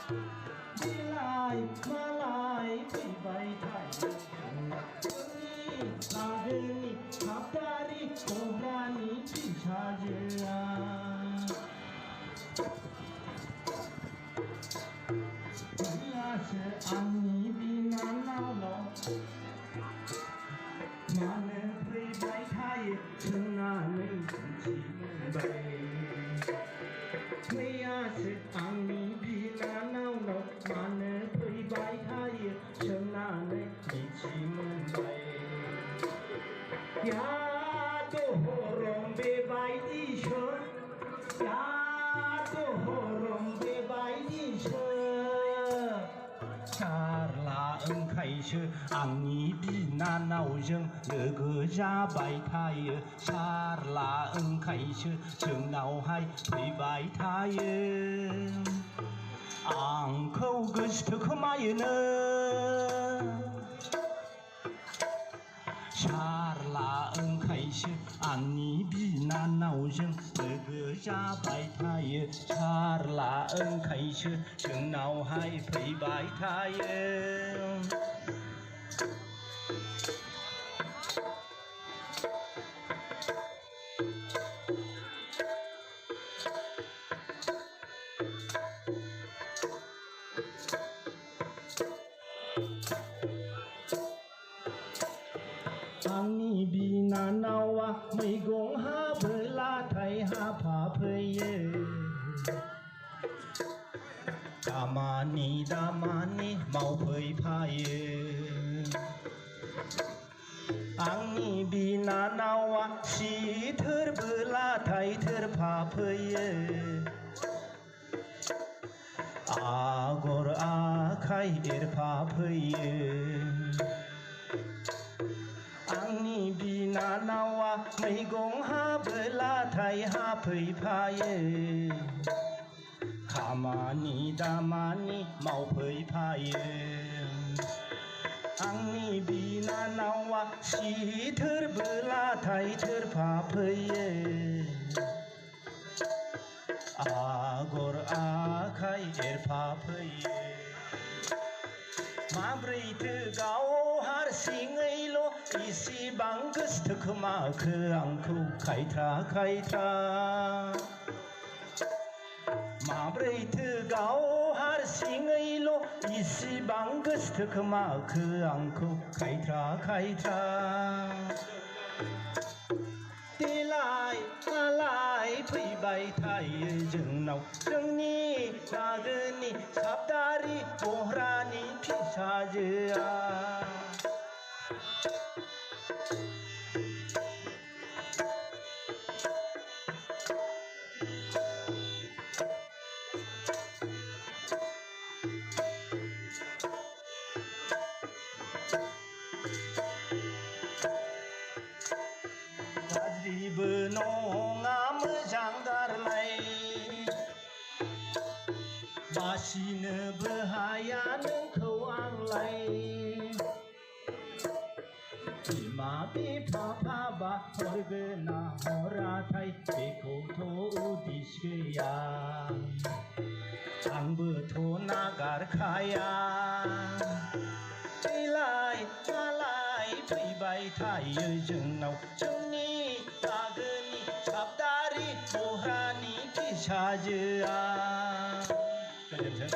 बिलाइ मालाइ फैबाय थायो जोंनि लागोनि हाबदारि गग्रानि फिसाजोआ मैयासो आंनि बिनानावनाव मानो फैबाय थायो सोंनानै सोंथि मोनबाय मैयासो आंनि बिनानावनाव मानो फैबाय थायो सोंनानै मिथि मोनबाय या दहरम बेबायदिसो या दहरम बेबायदिसो सारला ओंखायसो आंनि बिनानावजों लोगो जाबाय थायो सारला ओंखायसो जोंनावहाय फैबाय थायो आंखौ गोसोथोखोमायोनो सारला ओंखायसो आंनि बिनानावजों लोगो जाबाय थायो सारला ओंखायसो जोंनावहाय फैबाय थायो आंनि बिनानावा मैगं हाबोलाथाय हाफाफैयो दामानि मावफैफायो आंनि बिनानावा सि थोरबोलाथाय थोरफाफैयो आगर आखाइ एरफाफैयो आंनि बिनानावा मैगं हाबोलाथाय हाफैफायो खामानि दामानि मावफैफायो आंनि बिनानावा सि थोरबोलाथाय थोरफाफैयो आगर आखाइ एरफाफैयो माब्रैथो गाव हारसिङैल' इसिबां गोसोथोखोमाखो आंखौ खायथा खायथा माब्रैथो गाव हारसिङैल' इसिबां गोसोथोखोमाखो आंखौ खायथा खायथा देलाय मालाय फैबाय थायो जोंनाव जोंनि लागोनि साबदारि गह्रानि फिसाजोआ गाज्रिबो नङा मोजांदारलाय बासिनोबो हाया नोंखौ आंलाय बिमा बिफाफ्राबा हरगोना हराथाय बेखौथ' उदिस गैया आंबोथ' नागारखाया देलाय मालाय फैबाय थायो जोंनाव जोंनि लागोनि साबदारि गह्रानि फिसाजोआ गोजोन्थों।